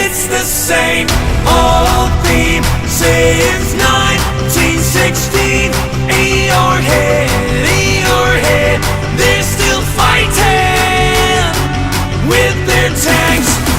it's the same old theme since 1916. In your head, they're still fighting with their tanks.